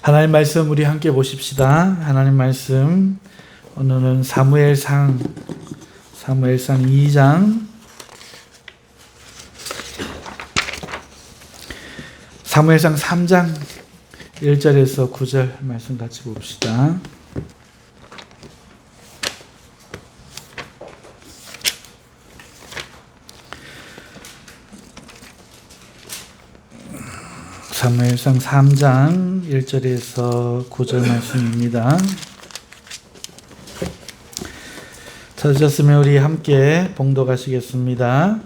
하나님 말씀 우리 함께 보십시다. 하나님 말씀 오늘은 사무엘상 2장 사무엘상 3장 1절에서 9절 말씀 같이 봅시다. 사무엘상 3장 1절에서 9절 말씀입니다. 찾으셨으면 우리 함께 봉독하시겠습니다.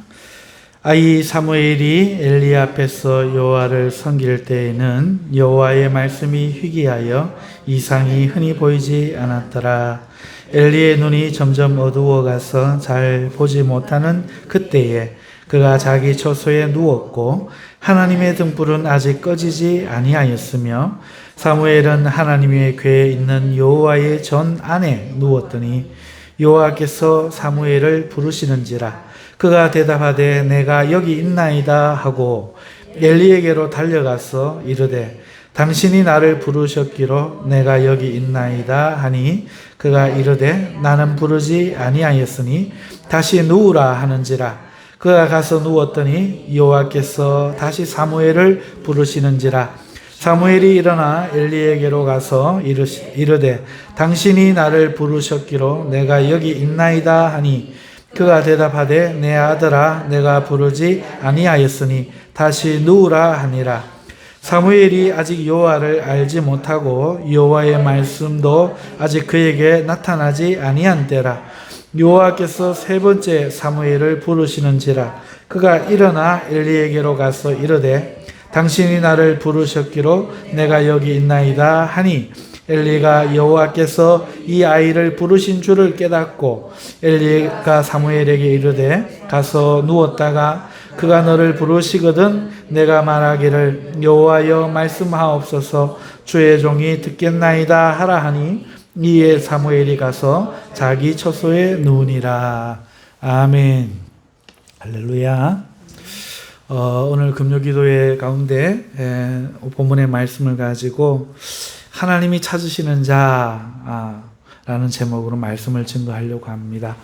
아이 사무엘이 엘리 앞에서 여호와를 섬길 때에는 여호와의 말씀이 희귀하여 이상이 흔히 보이지 않았더라. 엘리의 눈이 점점 어두워가서 잘 보지 못하는 그때에 그가 자기 처소에 누웠고 하나님의 등불은 아직 꺼지지 아니하였으며 사무엘은 하나님의 궤에 있는 여호와의 전 안에 누웠더니 여호와께서 사무엘을 부르시는지라. 그가 대답하되 내가 여기 있나이다 하고 엘리에게로 달려가서 이르되 당신이 나를 부르셨기로 내가 여기 있나이다 하니 그가 이르되 나는 부르지 아니하였으니 다시 누우라 하는지라. 그가 가서 누웠더니 여호와께서 다시 사무엘을 부르시는지라. 사무엘이 일어나 엘리에게로 가서 이르되 당신이 나를 부르셨기로 내가 여기 있나이다 하니 그가 대답하되 내 아들아 내가 부르지 아니하였으니 다시 누우라 하니라. 사무엘이 아직 여호와를 알지 못하고 여호와의 말씀도 아직 그에게 나타나지 아니한 때라. 여호와께서 세 번째 사무엘을 부르시는지라. 그가 일어나 엘리에게로 가서 이르되 당신이 나를 부르셨기로 내가 여기 있나이다 하니 엘리가 여호와께서 이 아이를 부르신 줄을 깨닫고 엘리가 사무엘에게 이르되 가서 누웠다가 그가 너를 부르시거든 내가 말하기를 여호와여 말씀하옵소서 주의 종이 듣겠나이다 하라 하니 이에 사무엘이 가서 자기 처소에 누우니라. 아멘. 할렐루야. 오늘 금요기도회 가운데 본문의 말씀을 가지고 하나님이 찾으시는 자라는 제목으로 말씀을 증거하려고 합니다.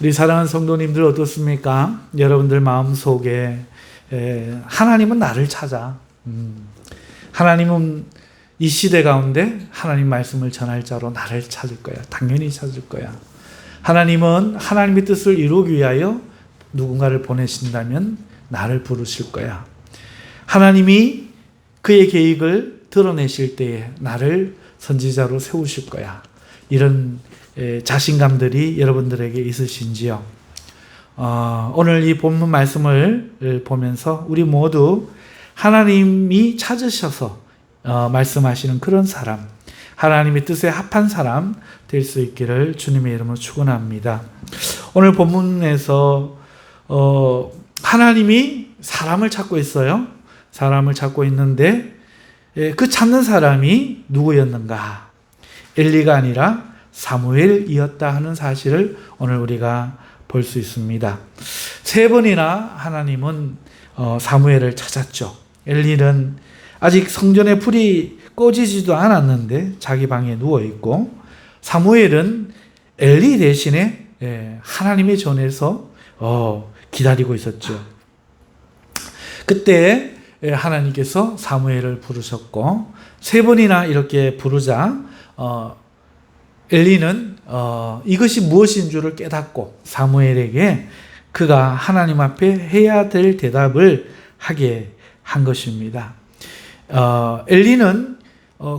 우리 사랑하는 성도님들 어떻습니까? 여러분들 마음속에 하나님은 나를 찾아. 하나님은 이 시대 가운데 하나님 말씀을 전할 자로 나를 찾을 거야. 당연히 찾을 거야. 하나님은 하나님의 뜻을 이루기 위하여 누군가를 보내신다면 나를 부르실 거야. 하나님이 그의 계획을 드러내실 때에 나를 선지자로 세우실 거야. 이런 자신감들이 여러분들에게 있으신지요? 오늘 이 본문 말씀을 보면서 우리 모두 하나님이 찾으셔서 말씀하시는 그런 사람, 하나님의 뜻에 합한 사람 될 수 있기를 주님의 이름으로 축원합니다. 오늘 본문에서 하나님이 사람을 찾고 있어요. 사람을 찾고 있는데 그 찾는 사람이 누구였는가? 엘리가 아니라 사무엘이었다 하는 사실을 오늘 우리가 볼 수 있습니다. 세 번이나 하나님은 사무엘을 찾았죠. 엘리는 아직 성전에 불이 꺼지지도 않았는데 자기 방에 누워있고, 사무엘은 엘리 대신에 하나님의 전에서 기다리고 있었죠. 그때 하나님께서 사무엘을 부르셨고, 세 번이나 이렇게 부르자 엘리는 이것이 무엇인 줄을 깨닫고 사무엘에게 그가 하나님 앞에 해야 될 대답을 하게 한 것입니다. 엘리는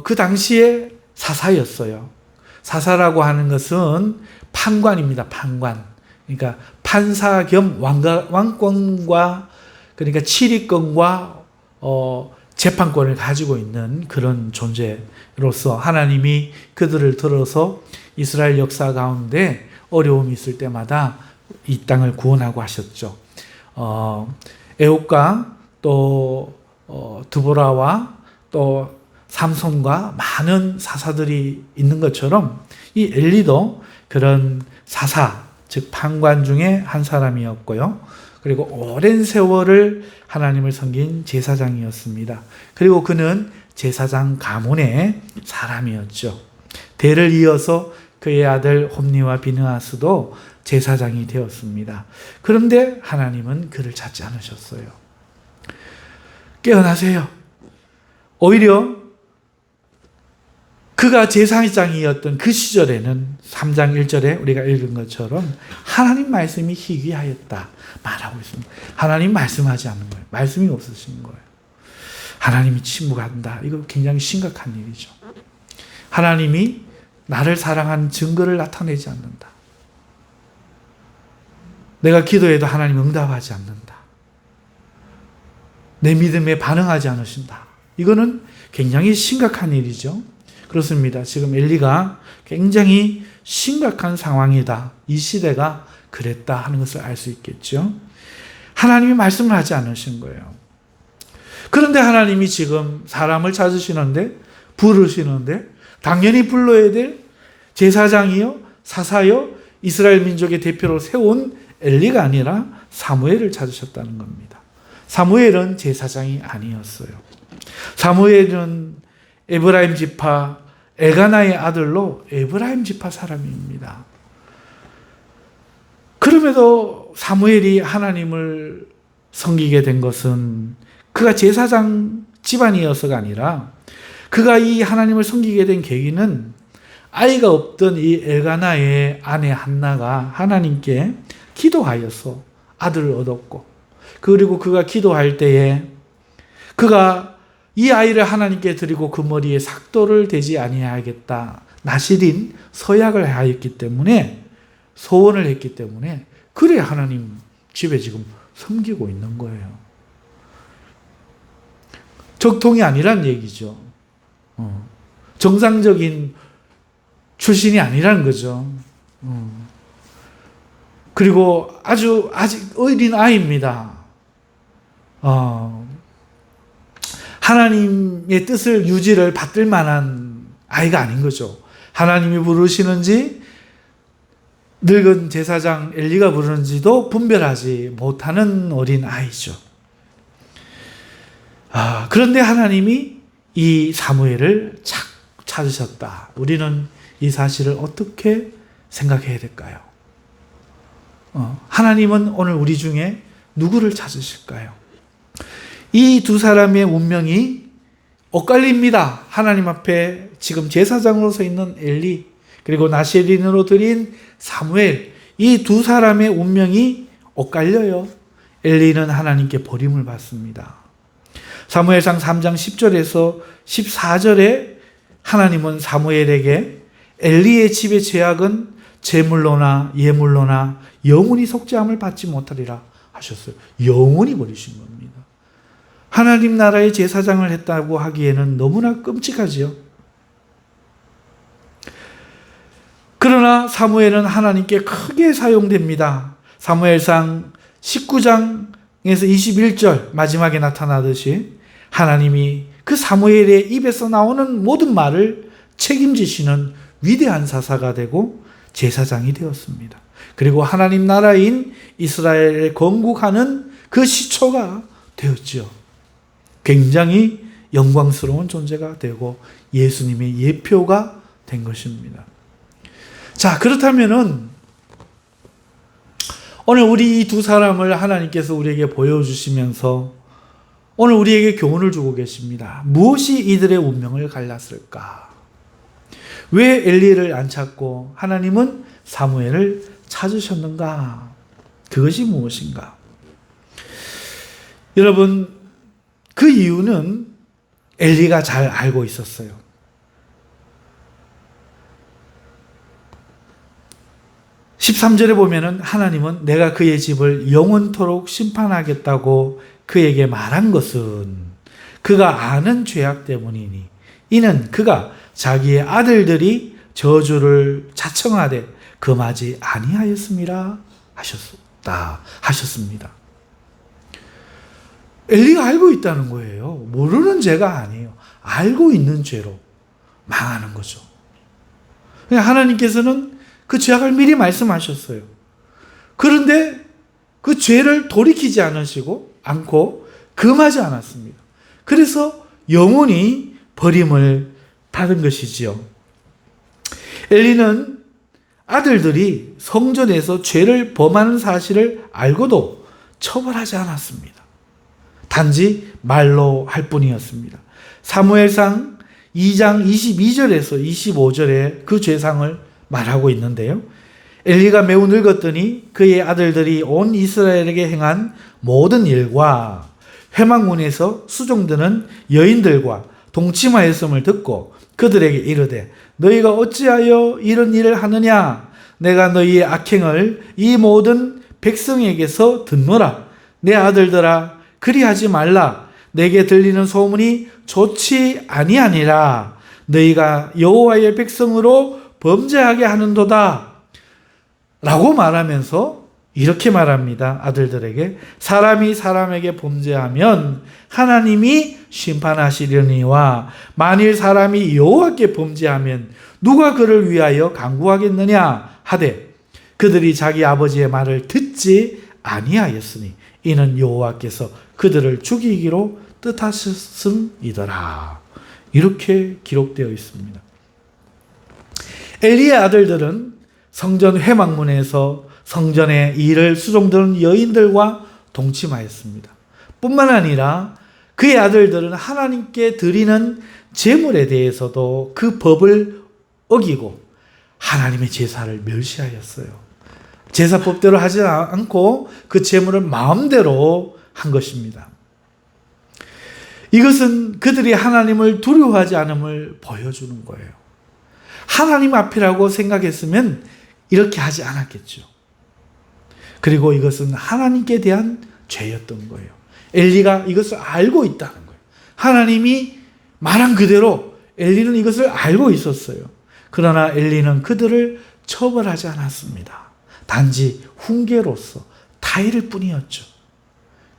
그 당시에 사사였어요. 사사라고 하는 것은 판관입니다. 판관. 그러니까 판사 겸 왕권과, 그러니까 치리권과 재판권을 가지고 있는 그런 존재로서 하나님이 그들을 들어서 이스라엘 역사 가운데 어려움이 있을 때마다 이 땅을 구원하고 하셨죠. 에녹과 또 드보라와 또 삼손과 많은 사사들이 있는 것처럼 이 엘리도 그런 사사, 즉 판관 중에 한 사람이었고요. 그리고 오랜 세월을 하나님을 섬긴 제사장이었습니다. 그리고 그는 제사장 가문의 사람이었죠. 대를 이어서 그의 아들 홈니와 비느하스도 제사장이 되었습니다. 그런데 하나님은 그를 찾지 않으셨어요. 깨어나세요. 오히려 그가 제사장이었던 그 시절에는 3장 1절에 우리가 읽은 것처럼 하나님 말씀이 희귀하였다 말하고 있습니다. 하나님 말씀하지 않는 거예요. 말씀이 없으신 거예요. 하나님이 침묵한다. 이거 굉장히 심각한 일이죠. 하나님이 나를 사랑하는 증거를 나타내지 않는다. 내가 기도해도 하나님 응답하지 않는다. 내 믿음에 반응하지 않으신다. 이거는 굉장히 심각한 일이죠. 그렇습니다. 지금 엘리가 굉장히 심각한 상황이다. 이 시대가 그랬다 하는 것을 알 수 있겠죠. 하나님이 말씀을 하지 않으신 거예요. 그런데 하나님이 지금 사람을 찾으시는데, 부르시는데, 당연히 불러야 될 제사장이요, 사사요, 이스라엘 민족의 대표로 세운 엘리가 아니라 사무엘을 찾으셨다는 겁니다. 사무엘은 제사장이 아니었어요. 사무엘은 에브라임 지파 엘가나의 아들로 에브라임 지파 사람입니다. 그럼에도 사무엘이 하나님을 섬기게 된 것은 그가 제사장 집안이어서가 아니라 그가 이 하나님을 섬기게 된 계기는 아이가 없던 이 엘가나의 아내 한나가 하나님께 기도하여서 아들을 얻었고, 그리고 그가 기도할 때에 그가 이 아이를 하나님께 드리고 그 머리에 삭도를 대지 아니하겠다 나실인 서약을 하였기 때문에, 소원을 했기 때문에 그래 하나님 집에 지금 섬기고 있는 거예요. 적통이 아니란 얘기죠. 정상적인 출신이 아니라는 거죠. 그리고 아직 어린 아이입니다. 하나님의 뜻을 유지를 받을 만한 아이가 아닌 거죠. 하나님이 부르시는지 늙은 제사장 엘리가 부르는지도 분별하지 못하는 어린 아이죠. 그런데 하나님이 이 사무엘을 찾으셨다. 우리는 이 사실을 어떻게 생각해야 될까요? 하나님은 오늘 우리 중에 누구를 찾으실까요? 이 두 사람의 운명이 엇갈립니다. 하나님 앞에 지금 제사장으로 서 있는 엘리, 그리고 나실인으로 드린 사무엘, 이 두 사람의 운명이 엇갈려요. 엘리는 하나님께 버림을 받습니다. 사무엘상 3장 10절에서 14절에 하나님은 사무엘에게 엘리의 집의 죄악은 제물로나 예물로나 영원히 속죄함을 받지 못하리라 하셨어요. 영원히 버리신 겁니다. 하나님 나라의 제사장을 했다고 하기에는 너무나 끔찍하지요. 그러나 사무엘은 하나님께 크게 사용됩니다. 사무엘상 19장에서 21절 마지막에 나타나듯이 하나님이 그 사무엘의 입에서 나오는 모든 말을 책임지시는 위대한 사사가 되고 제사장이 되었습니다. 그리고 하나님 나라인 이스라엘에 건국하는 그 시초가 되었죠. 굉장히 영광스러운 존재가 되고 예수님의 예표가 된 것입니다. 자, 그렇다면은 오늘 우리 이 두 사람을 하나님께서 우리에게 보여주시면서 오늘 우리에게 교훈을 주고 계십니다. 무엇이 이들의 운명을 갈랐을까? 왜 엘리를 안 찾고 하나님은 사무엘을 찾으셨는가? 그것이 무엇인가? 여러분, 그 이유는 엘리가 잘 알고 있었어요. 13절에 보면은 하나님은 내가 그의 집을 영원토록 심판하겠다고 그에게 말한 것은 그가 아는 죄악 때문이니 이는 그가 자기의 아들들이 저주를 자청하되 금하지 아니하였음이라 하셨습니다. 엘리가 알고 있다는 거예요. 모르는 죄가 아니에요. 알고 있는 죄로 망하는 거죠. 하나님께서는 그 죄악을 미리 말씀하셨어요. 그런데 그 죄를 돌이키지 않고 금하지 않았습니다. 그래서 영원히 버림을 받은 것이지요. 엘리는 아들들이 성전에서 죄를 범하는 사실을 알고도 처벌하지 않았습니다. 단지 말로 할 뿐이었습니다. 사무엘상 2장 22절에서 25절에 그 죄상을 말하고 있는데요. 엘리가 매우 늙었더니 그의 아들들이 온 이스라엘에게 행한 모든 일과 회막문에서 수종드는 여인들과 동침하였음을 듣고 그들에게 이르되 너희가 어찌하여 이런 일을 하느냐? 내가 너희의 악행을 이 모든 백성에게서 듣노라. 내 아들들아 그리하지 말라. 내게 들리는 소문이 좋지 아니하니라. 너희가 여호와의 백성으로 범죄하게 하는도다. 라고 말하면서 이렇게 말합니다. 아들들에게 사람이 사람에게 범죄하면 하나님이 심판하시려니와 만일 사람이 여호와께 범죄하면 누가 그를 위하여 간구하겠느냐 하되 그들이 자기 아버지의 말을 듣지 아니하였으니 이는 여호와께서 그들을 죽이기로 뜻하셨음이더라. 이렇게 기록되어 있습니다. 엘리의 아들들은 성전 회막문에서 성전의 일을 수종드는 여인들과 동침하였습니다. 뿐만 아니라 그의 아들들은 하나님께 드리는 제물에 대해서도 그 법을 어기고 하나님의 제사를 멸시하였어요. 제사법대로 하지 않고 그 제물을 마음대로 한 것입니다. 이것은 그들이 하나님을 두려워하지 않음을 보여주는 거예요. 하나님 앞이라고 생각했으면 이렇게 하지 않았겠죠. 그리고 이것은 하나님께 대한 죄였던 거예요. 엘리가 이것을 알고 있다는 거예요. 하나님이 말한 그대로 엘리는 이것을 알고 있었어요. 그러나 엘리는 그들을 처벌하지 않았습니다. 단지 훈계로서 타이를 뿐이었죠.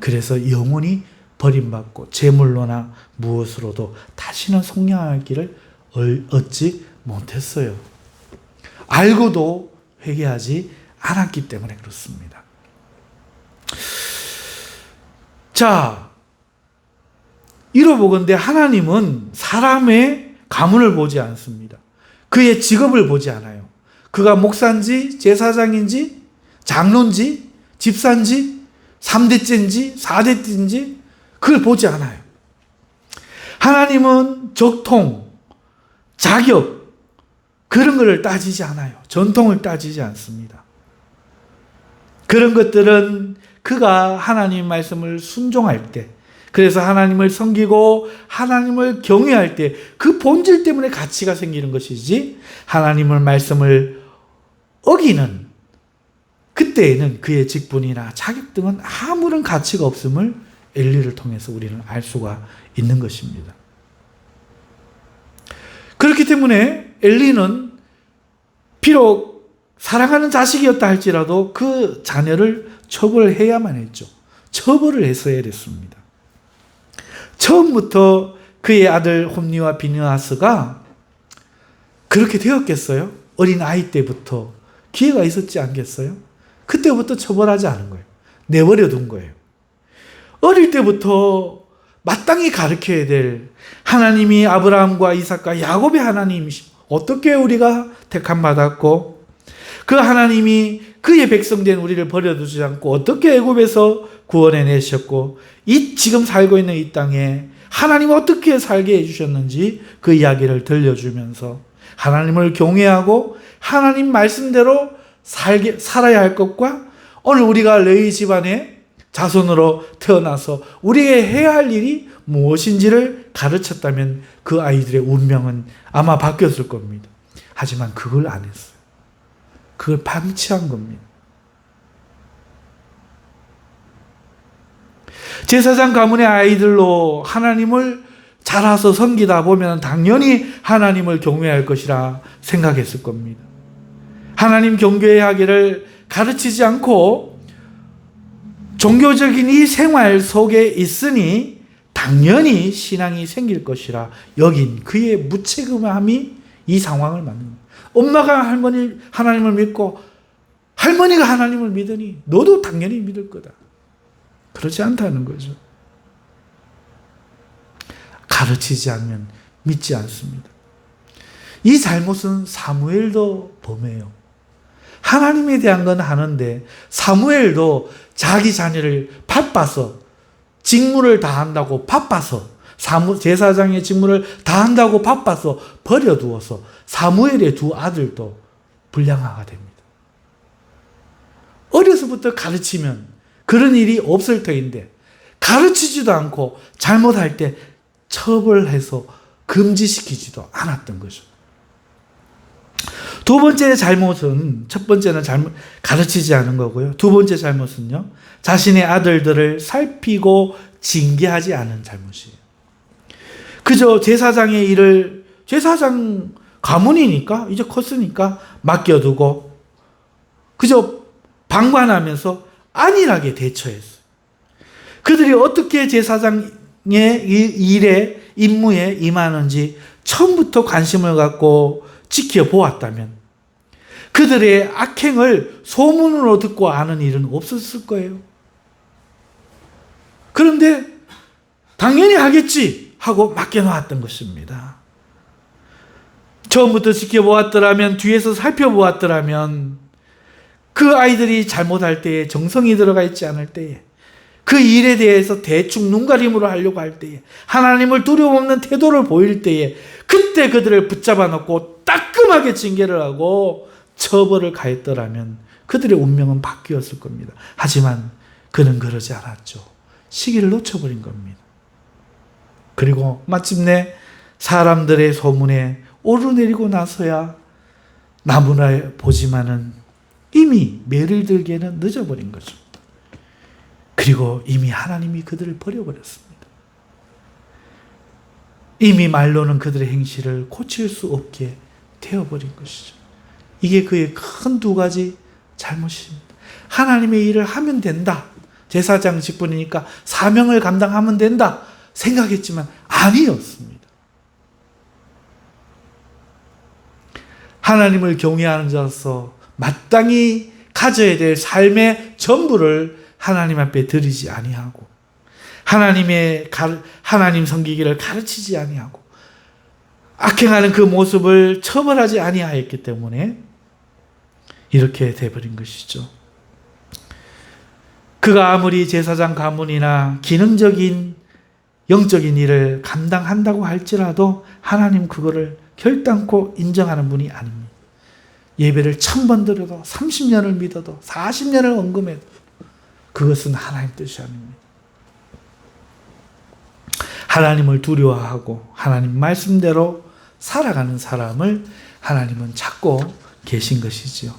그래서 영원히 버림받고 제물로나 무엇으로도 다시는 속량할 길을 얻지 못했어요. 알고도 회개하지 않았기 때문에 그렇습니다. 자, 이러보건대 하나님은 사람의 가문을 보지 않습니다. 그의 직업을 보지 않아요. 그가 목사인지 제사장인지 장로인지 집사인지 3대째인지 4대째인지 그걸 보지 않아요. 하나님은 적통, 자격 그런 것을 따지지 않아요. 전통을 따지지 않습니다. 그런 것들은 그가 하나님 말씀을 순종할 때, 그래서 하나님을 섬기고 하나님을 경외할 때 그 본질 때문에 가치가 생기는 것이지, 하나님의 말씀을 어기는 그때에는 그의 직분이나 자격 등은 아무런 가치가 없음을 엘리를 통해서 우리는 알 수가 있는 것입니다. 그렇기 때문에 엘리는 비록 사랑하는 자식이었다 할지라도 그 자녀를 처벌해야만 했죠. 처벌을 했어야 됐습니다. 처음부터 그의 아들 홈니와 비느하스가 그렇게 되었겠어요? 어린 아이 때부터 기회가 있었지 않겠어요? 그때부터 처벌하지 않은 거예요. 내버려 둔 거예요. 어릴 때부터 마땅히 가르쳐야 될 하나님이 아브라함과 이삭과 야곱의 하나님이시, 어떻게 우리가 택함 받았고 그 하나님이 그의 백성된 우리를 버려두지 않고 어떻게 애굽에서 구원해 내셨고 이 지금 살고 있는 이 땅에 하나님 어떻게 살게 해주셨는지 그 이야기를 들려주면서 하나님을 경외하고 하나님 말씀대로 살아야 할 것과 오늘 우리가 레위 집안의 자손으로 태어나서 우리에게 해야 할 일이 무엇인지를 가르쳤다면 그 아이들의 운명은 아마 바뀌었을 겁니다. 하지만 그걸 안 했어요. 그걸 방치한 겁니다. 제사장 가문의 아이들로 하나님을 자라서 섬기다 보면 당연히 하나님을 경외할 것이라 생각했을 겁니다. 하나님 경배하기를 가르치지 않고 종교적인 이 생활 속에 있으니 당연히 신앙이 생길 것이라 여긴 그의 무책임함이 이 상황을 만듭니다. 엄마가 할머니 하나님을 믿고 할머니가 하나님을 믿으니 너도 당연히 믿을 거다. 그렇지 않다는 거죠. 가르치지 않으면 믿지 않습니다. 이 잘못은 사무엘도 범해요. 하나님에 대한 건 하는데 사무엘도 자기 자녀를 바빠서 직무를 다 한다고 바빠서 제사장의 직무를 다 한다고 바빠서 버려두어서 사무엘의 두 아들도 불량화가 됩니다. 어려서부터 가르치면 그런 일이 없을 터인데 가르치지도 않고 잘못할 때 처벌해서 금지시키지도 않았던 거죠. 두 번째 잘못은, 첫 번째는 가르치지 않은 거고요. 두 번째 잘못은요, 자신의 아들들을 살피고 징계하지 않은 잘못이에요. 그저 제사장의 일을, 제사장 가문이니까, 이제 컸으니까 맡겨두고, 그저 방관하면서 안일하게 대처했어요. 그들이 어떻게 제사장의 일에, 임무에 임하는지 처음부터 관심을 갖고 지켜보았다면 그들의 악행을 소문으로 듣고 아는 일은 없었을 거예요. 그런데 당연히 하겠지 하고 맡겨놓았던 것입니다. 처음부터 지켜보았더라면, 뒤에서 살펴보았더라면 그 아이들이 잘못할 때에, 정성이 들어가 있지 않을 때에, 그 일에 대해서 대충 눈가림으로 하려고 할 때에, 하나님을 두려움 없는 태도를 보일 때에 그때 그들을 붙잡아 놓고 따끔하게 징계를 하고 처벌을 가했더라면 그들의 운명은 바뀌었을 겁니다. 하지만 그는 그러지 않았죠. 시기를 놓쳐버린 겁니다. 그리고 마침내 사람들의 소문에 오르내리고 나서야 나무나 보지만은 이미 매를 들기에는 늦어버린 거죠. 그리고 이미 하나님이 그들을 버려버렸습니다. 이미 말로는 그들의 행실을 고칠 수 없게 되어버린 것이죠. 이게 그의 큰 두 가지 잘못입니다. 하나님의 일을 하면 된다. 제사장 직분이니까 사명을 감당하면 된다 생각했지만 아니었습니다. 하나님을 경외하는 자로서 마땅히 가져야 될 삶의 전부를 하나님 앞에 드리지 아니하고, 하나님 섬기기를 가르치지 아니하고, 악행하는 그 모습을 처벌하지 아니하였기 때문에 이렇게 돼버린 것이죠. 그가 아무리 제사장 가문이나 기능적인 영적인 일을 감당한다고 할지라도 하나님 그거를 결단코 인정하는 분이 아닙니다. 예배를 1000번 드려도, 30년을 믿어도, 40년을 언금해도 그것은 하나님 뜻이 아닙니다. 하나님을 두려워하고 하나님 말씀대로 살아가는 사람을 하나님은 찾고 계신 것이지요.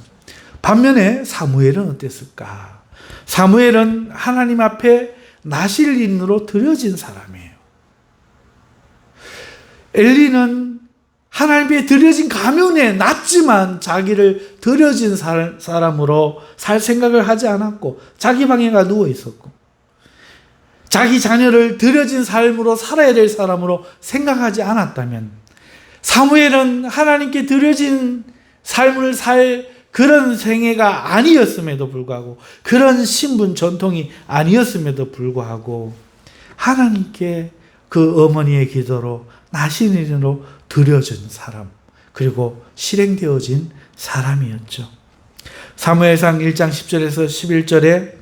반면에 사무엘은 어땠을까? 사무엘은 하나님 앞에 나실인으로 드려진 사람이에요. 엘리는 하나님께 드려진 가문에 났지만 자기를 드려진 사람으로 살 생각을 하지 않았고 자기 방에가 누워 있었고 자기 자녀를 드려진 삶으로 살아야 될 사람으로 생각하지 않았다면 사무엘은 하나님께 드려진 삶을 살 그런 생애가 아니었음에도 불구하고 그런 신분 전통이 아니었음에도 불구하고 하나님께 그 어머니의 기도로 나신인으로 드려진 사람 그리고 실행되어진 사람이었죠. 사무엘상 1장 10절에서 11절에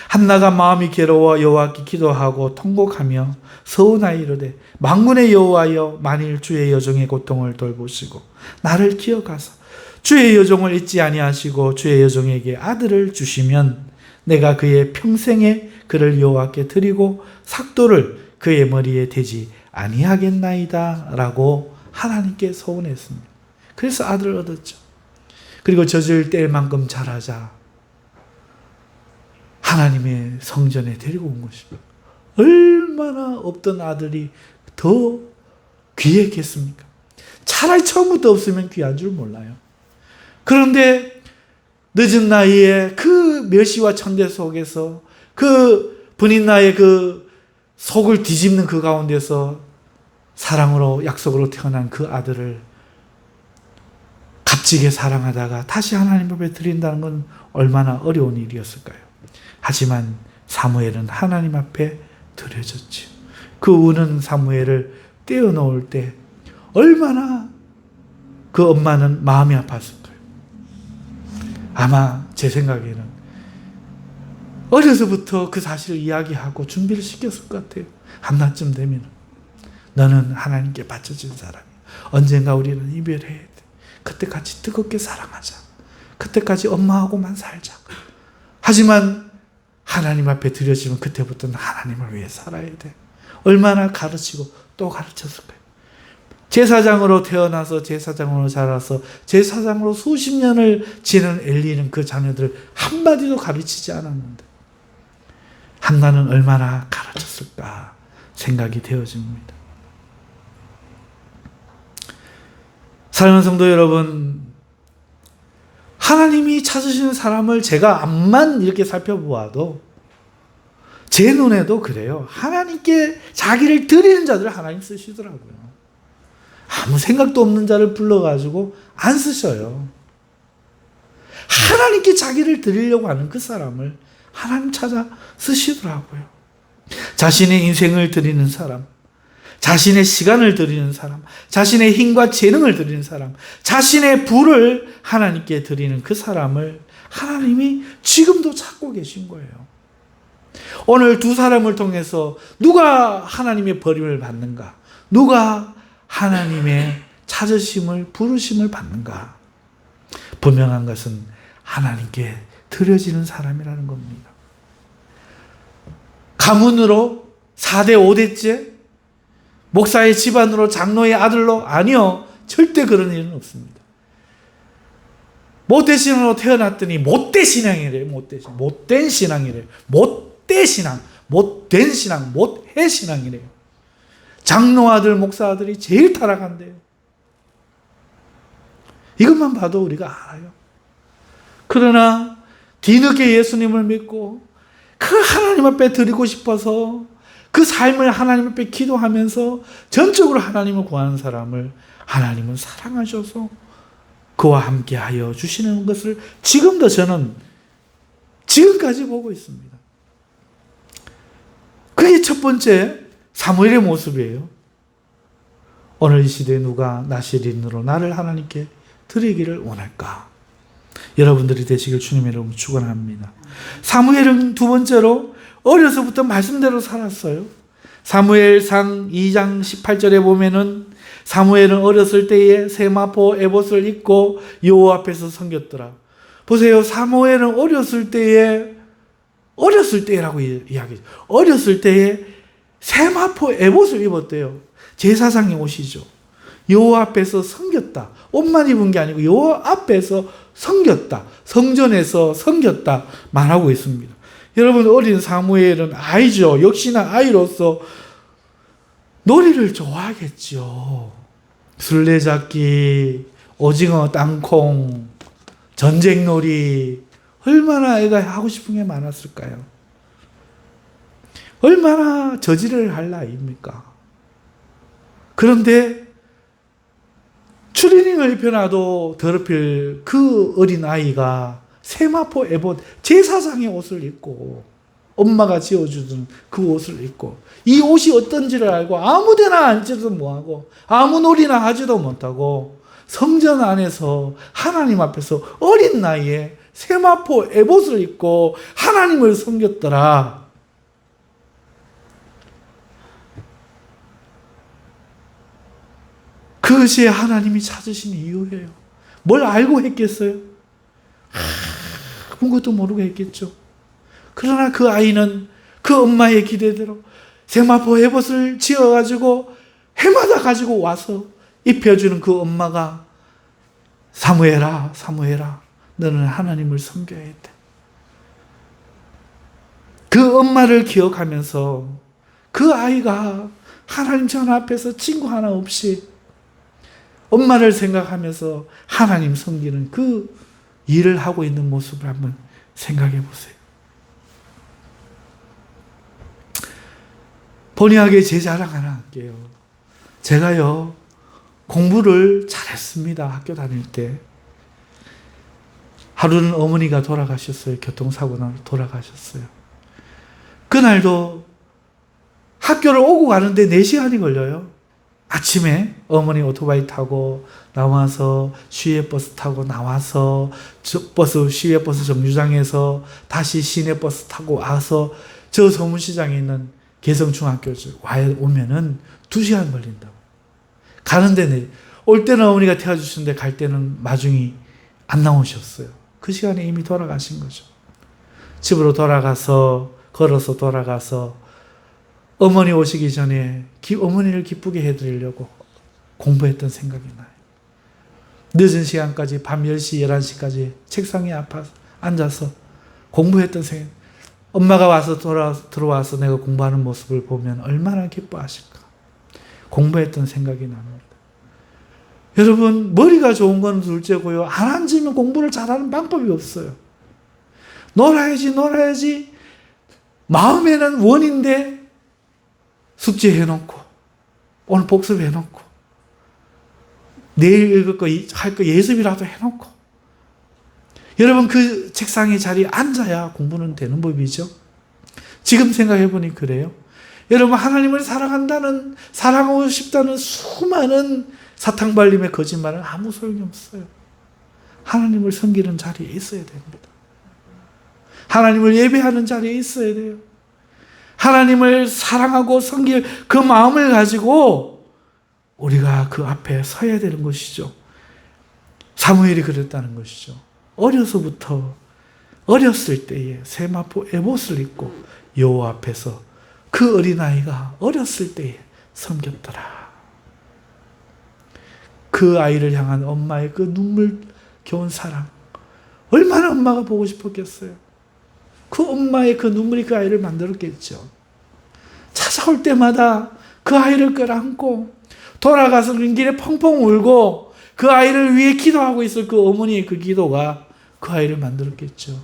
한나가 마음이 괴로워 여호와께 기도하고 통곡하며 서운하여 이르되 만군의 여호와여 만일 주의 여종의 고통을 돌보시고 나를 기억하사 주의 여종을 잊지 아니하시고 주의 여종에게 아들을 주시면 내가 그의 평생에 그를 여호와께 드리고 삭도를 그의 머리에 대지 아니하겠나이다 라고 하나님께 서운했습니다. 그래서 아들을 얻었죠. 그리고 젖을 뗄 만큼 자라자 하나님의 성전에 데리고 온 것입니다. 얼마나 없던 아들이 더 귀했겠습니까? 차라리 처음부터 없으면 귀한 줄 몰라요. 그런데 늦은 나이에 그 멸시와 천대 속에서 그 분인나의 그 속을 뒤집는 그 가운데서 사랑으로 약속으로 태어난 그 아들을 값지게 사랑하다가 다시 하나님 앞에 드린다는 건 얼마나 어려운 일이었을까요? 하지만 사무엘은 하나님 앞에 드려졌지요. 그 우는 사무엘을 떼어놓을 때 얼마나 그 엄마는 마음이 아팠을까요? 아마 제 생각에는 어려서부터 그 사실을 이야기하고 준비를 시켰을 것 같아요. 한나쯤 되면 너는 하나님께 바쳐진 사람이야. 언젠가 우리는 이별해야 돼. 그때까지 뜨겁게 사랑하자. 그때까지 엄마하고만 살자. 하지만 하나님 앞에 드려지면 그때부터는 하나님을 위해 살아야 돼. 얼마나 가르치고 또 가르쳤을까요? 제사장으로 태어나서 제사장으로 자라서 제사장으로 수십 년을 지낸 엘리는 그 자녀들을 한마디도 가르치지 않았는데 한나는 얼마나 가르쳤을까 생각이 되어집니다. 사랑하는 성도 여러분, 하나님이 찾으시는 사람을 제가 앞만 이렇게 살펴보아도 제 눈에도 그래요. 하나님께 자기를 드리는 자들을 하나님 쓰시더라고요. 아무 생각도 없는 자를 불러가지고 안 쓰셔요. 하나님께 자기를 드리려고 하는 그 사람을 하나님 찾아 쓰시더라고요. 자신의 인생을 드리는 사람, 자신의 시간을 드리는 사람, 자신의 힘과 재능을 드리는 사람, 자신의 부를 하나님께 드리는 그 사람을 하나님이 지금도 찾고 계신 거예요. 오늘 두 사람을 통해서 누가 하나님의 버림을 받는가? 누가 하나님의 찾으심을, 부르심을 받는가? 분명한 것은 하나님께 드려지는 사람이라는 겁니다. 가문으로 4대 5대째 목사의 집안으로 장로의 아들로? 아니요. 절대 그런 일은 없습니다. 못된 신앙으로 태어났더니 못된 신앙이래요. 못된 신앙이래요. 못된 신앙, 못된 신앙, 못해 신앙이래요. 장로 아들, 목사 아들이 제일 타락한대요. 이것만 봐도 우리가 알아요. 그러나 뒤늦게 예수님을 믿고 그 하나님 앞에 드리고 싶어서 그 삶을 하나님 앞에 기도하면서 전적으로 하나님을 구하는 사람을 하나님은 사랑하셔서 그와 함께 하여 주시는 것을 지금도 저는 지금까지 보고 있습니다. 그게 첫 번째 사무엘의 모습이에요. 오늘 이 시대에 누가 나시린으로 나를 하나님께 드리기를 원할까? 여러분들이 되시길 주님의 이름으로 축원합니다. 사무엘은 두 번째로 어려서부터 말씀대로 살았어요. 사무엘상 2장 18절에 보면은 사무엘은 어렸을 때에 세마포 에봇을 입고 여호와 앞에서 섬겼더라. 보세요. 사무엘은 어렸을 때라고 이야기해요. 어렸을 때에 세마포 에봇을 입었대요. 제사장의 옷이죠. 여호와 앞에서 섬겼다. 옷만 입은 게 아니고 여호와 앞에서 섬겼다. 성전에서 섬겼다 말하고 있습니다. 여러분, 어린 사무엘은 아이죠. 역시나 아이로서 놀이를 좋아하겠죠. 술래잡기, 오징어 땅콩, 전쟁놀이, 얼마나 애가 하고 싶은 게 많았을까요? 얼마나 저지를 할 나이입니까? 그런데 추리닝을 입혀놔도 더럽힐 그 어린아이가 세마포 에봇 제사장의 옷을 입고 엄마가 지어주던 그 옷을 입고 이 옷이 어떤지를 알고 아무데나 앉지도 못하고 아무 놀이나 하지도 못하고 성전 안에서 하나님 앞에서 어린 나이에 세마포 에봇을 입고 하나님을 섬겼더라. 그것이 하나님이 찾으신 이유예요. 뭘 알고 했겠어요? 아무것도 모르고 했겠죠. 그러나 그 아이는 그 엄마의 기대대로 세마포 에봇을 지어가지고 해마다 가지고 와서 입혀주는 그 엄마가 사무엘아, 사무엘아, 너는 하나님을 섬겨야 돼. 그 엄마를 기억하면서 그 아이가 하나님 전 앞에서 친구 하나 없이 엄마를 생각하면서 하나님 섬기는 그 일을 하고 있는 모습을 한번 생각해 보세요. 본의하게 제 자랑 하나 할게요. 제가요, 공부를 잘했습니다. 학교 다닐 때. 하루는 어머니가 돌아가셨어요. 교통사고 나서 돌아가셨어요. 그날도 학교를 오고 가는데 4시간이 걸려요. 아침에 어머니 오토바이 타고 나와서 시외버스 타고 나와서 시외버스 정류장에서 다시 시내버스 타고 와서 저 서문시장에 있는 개성중학교 오면은 2시간 걸린다고. 가는데 올 때는 어머니가 태워주시는데 갈 때는 마중이 안 나오셨어요. 그 시간에 이미 돌아가신 거죠. 집으로 돌아가서 걸어서 돌아가서 어머니 오시기 전에 어머니를 기쁘게 해드리려고 공부했던 생각이 나요. 늦은 시간까지 밤 10시, 11시까지 책상에 앉아서 공부했던 생각. 엄마가 와서 들어와서 내가 공부하는 모습을 보면 얼마나 기뻐하실까. 공부했던 생각이 납니다. 여러분, 머리가 좋은 건 둘째고요. 안 앉으면 공부를 잘하는 방법이 없어요. 놀아야지. 마음에는 원인데 숙제해놓고 오늘 복습해놓고 내일 읽을 거 할 거 예습이라도 해놓고 여러분 그 책상에 자리에 앉아야 공부는 되는 법이죠. 지금 생각해보니 그래요. 여러분 하나님을 사랑하고 싶다는 수많은 사탕발림의 거짓말은 아무 소용이 없어요. 하나님을 섬기는 자리에 있어야 됩니다. 하나님을 예배하는 자리에 있어야 돼요. 하나님을 사랑하고 섬길 그 마음을 가지고 우리가 그 앞에 서야 되는 것이죠. 사무엘이 그랬다는 것이죠. 어렸을 때에 세마포 에봇을 입고 여호와 앞에서 그 어린아이가 어렸을 때에 섬겼더라. 그 아이를 향한 엄마의 그 눈물겨운 사랑, 얼마나 엄마가 보고 싶었겠어요. 그 엄마의 그 눈물이 그 아이를 만들었겠죠. 찾아올 때마다 그 아이를 끌어안고 돌아가서 길에 펑펑 울고 그 아이를 위해 기도하고 있을 그 어머니의 그 기도가 그 아이를 만들었겠죠.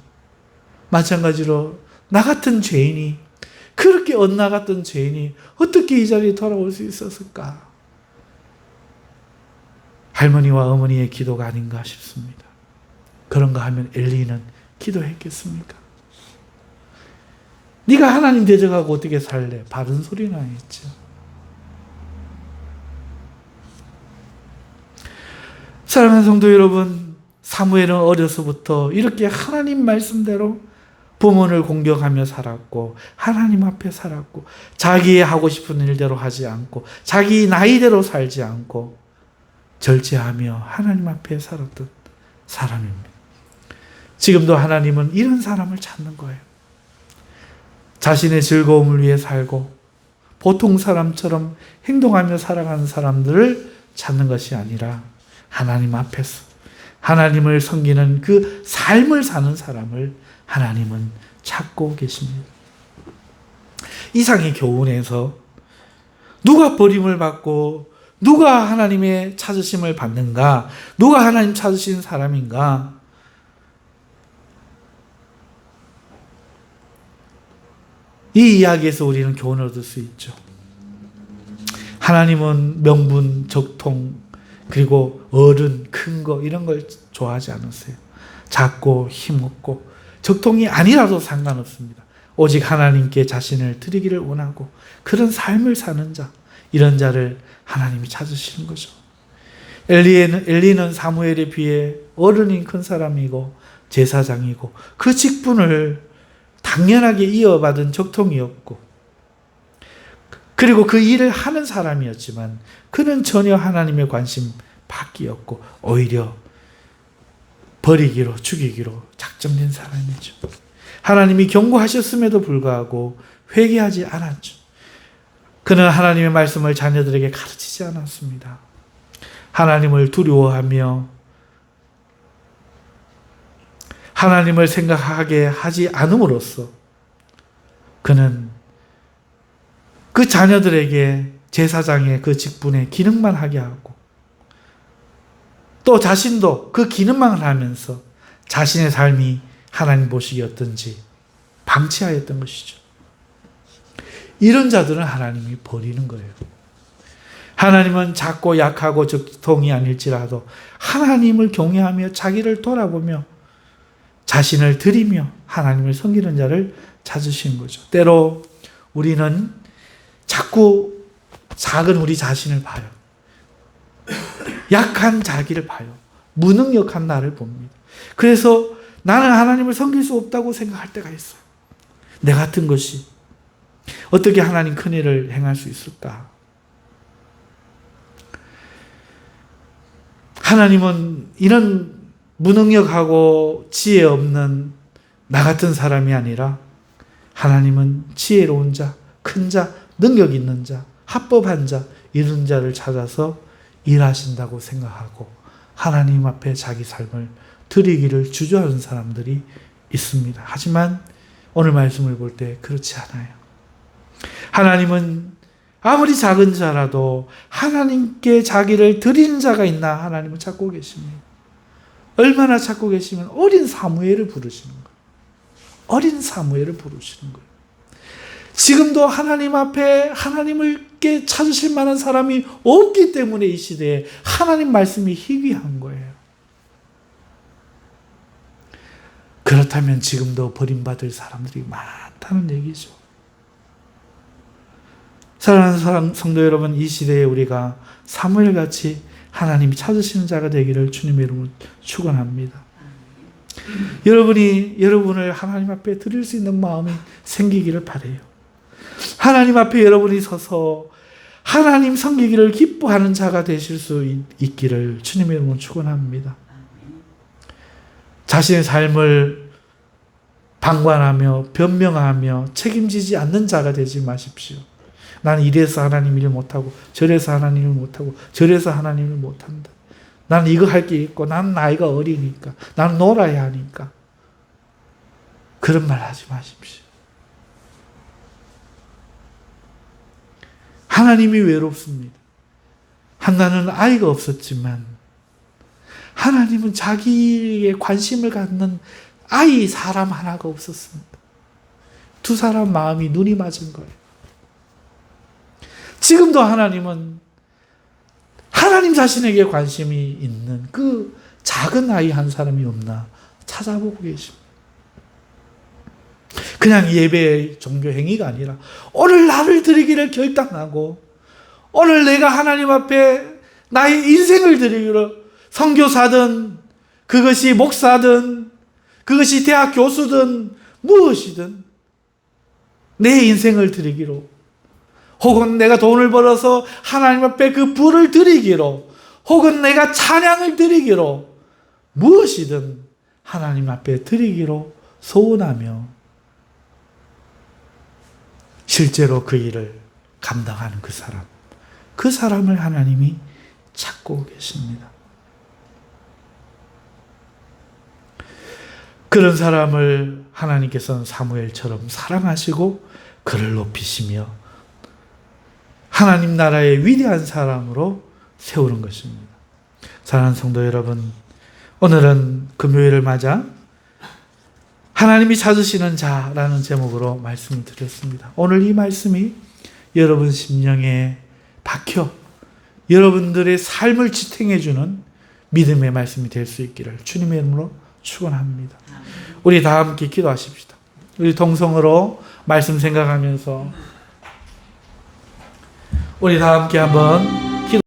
마찬가지로 나 같은 죄인이, 그렇게 엇나갔던 죄인이 어떻게 이 자리에 돌아올 수 있었을까? 할머니와 어머니의 기도가 아닌가 싶습니다. 그런가 하면 엘리는 기도했겠습니까? 네가 하나님 대적하고 어떻게 살래? 바른 소리나 했죠. 사랑하는 성도 여러분, 사무엘은 어려서부터 이렇게 하나님 말씀대로 부모를 공경하며 살았고 하나님 앞에 살았고 자기의 하고 싶은 일대로 하지 않고 자기 나이대로 살지 않고 절제하며 하나님 앞에 살았던 사람입니다. 지금도 하나님은 이런 사람을 찾는 거예요. 자신의 즐거움을 위해 살고 보통 사람처럼 행동하며 살아가는 사람들을 찾는 것이 아니라 하나님 앞에서 하나님을 섬기는 그 삶을 사는 사람을 하나님은 찾고 계십니다. 이상의 교훈에서 누가 버림을 받고 누가 하나님의 찾으심을 받는가? 누가 하나님 찾으신 사람인가? 이 이야기에서 우리는 교훈을 얻을 수 있죠. 하나님은 명분, 적통, 그리고 어른, 큰 거 이런 걸 좋아하지 않으세요. 작고 힘없고 적통이 아니라도 상관없습니다. 오직 하나님께 자신을 드리기를 원하고 그런 삶을 사는 자, 이런 자를 하나님이 찾으시는 거죠. 엘리는 사무엘에 비해 어른인 큰 사람이고 제사장이고 그 직분을 당연하게 이어받은 적통이었고 그리고 그 일을 하는 사람이었지만 그는 전혀 하나님의 관심 밖이었고 오히려 버리기로 죽이기로 작정된 사람이죠. 하나님이 경고하셨음에도 불구하고 회개하지 않았죠. 그는 하나님의 말씀을 자녀들에게 가르치지 않았습니다. 하나님을 두려워하며 하나님을 생각하게 하지 않음으로써 그는 그 자녀들에게 제사장의 그 직분에 기능만 하게 하고 또 자신도 그 기능만 하면서 자신의 삶이 하나님 보시기에 어떤지 방치하였던 것이죠. 이런 자들은 하나님이 버리는 거예요. 하나님은 작고 약하고 적통이 아닐지라도 하나님을 경외하며 자기를 돌아보며 자신을 드리며 하나님을 섬기는 자를 찾으시는 거죠. 때로 우리는 자꾸 작은 우리 자신을 봐요. 약한 자기를 봐요. 무능력한 나를 봅니다. 그래서 나는 하나님을 섬길 수 없다고 생각할 때가 있어요. 내 같은 것이 어떻게 하나님 큰 일을 행할 수 있을까? 하나님은 이런 무능력하고 지혜 없는 나 같은 사람이 아니라 하나님은 지혜로운 자, 큰 자, 능력 있는 자, 합법한 자, 이런 자를 찾아서 일하신다고 생각하고 하나님 앞에 자기 삶을 드리기를 주저하는 사람들이 있습니다. 하지만 오늘 말씀을 볼 때 그렇지 않아요. 하나님은 아무리 작은 자라도 하나님께 자기를 드리는 자가 있나 하나님은 찾고 계십니다. 얼마나 찾고 계시면 어린 사무엘을 부르시는 거예요. 어린 사무엘을 부르시는 거예요. 지금도 하나님 앞에 하나님께 찾으실 만한 사람이 없기 때문에 이 시대에 하나님 말씀이 희귀한 거예요. 그렇다면 지금도 버림받을 사람들이 많다는 얘기죠. 사랑하는 성도 여러분, 이 시대에 우리가 사무엘같이 하나님이 찾으시는 자가 되기를 주님의 이름으로 축원합니다. 여러분을 하나님 앞에 드릴 수 있는 마음이 생기기를 바라요. 하나님 앞에 여러분이 서서 하나님 섬기기를 기뻐하는 자가 되실 수 있기를 주님의 이름으로 축원합니다. 자신의 삶을 방관하며 변명하며 책임지지 않는 자가 되지 마십시오. 나는 이래서 하나님 일을 못하고 저래서 하나님 일을 못하고 저래서 하나님 일을 못한다. 나는 이거 할 게 있고 나는 나이가 어리니까 나는 놀아야 하니까 그런 말 하지 마십시오. 하나님이 외롭습니다. 한나는 아이가 없었지만 하나님은 자기에게 관심을 갖는 아이 사람 하나가 없었습니다. 두 사람 마음이 눈이 맞은 거예요. 지금도 하나님은 하나님 자신에게 관심이 있는 그 작은 아이 한 사람이 없나 찾아보고 계십니다. 그냥 예배의 종교 행위가 아니라 오늘 나를 드리기를 결단하고 오늘 내가 하나님 앞에 나의 인생을 드리기로 선교사든 그것이 목사든 그것이 대학 교수든 무엇이든 내 인생을 드리기로 혹은 내가 돈을 벌어서 하나님 앞에 그 부를 드리기로 혹은 내가 찬양을 드리기로 무엇이든 하나님 앞에 드리기로 소원하며 실제로 그 일을 감당하는 그 사람을 하나님이 찾고 계십니다. 그런 사람을 하나님께서는 사무엘처럼 사랑하시고 그를 높이시며 하나님 나라의 위대한 사람으로 세우는 것입니다. 사랑하는 성도 여러분, 오늘은 금요일을 맞아 하나님이 찾으시는 자라는 제목으로 말씀을 드렸습니다. 오늘 이 말씀이 여러분 심령에 박혀 여러분들의 삶을 지탱해주는 믿음의 말씀이 될 수 있기를 주님의 이름으로 축원합니다. 우리 다 함께 기도하십시다. 우리 동성으로 말씀 생각하면서 우리 다 함께 한번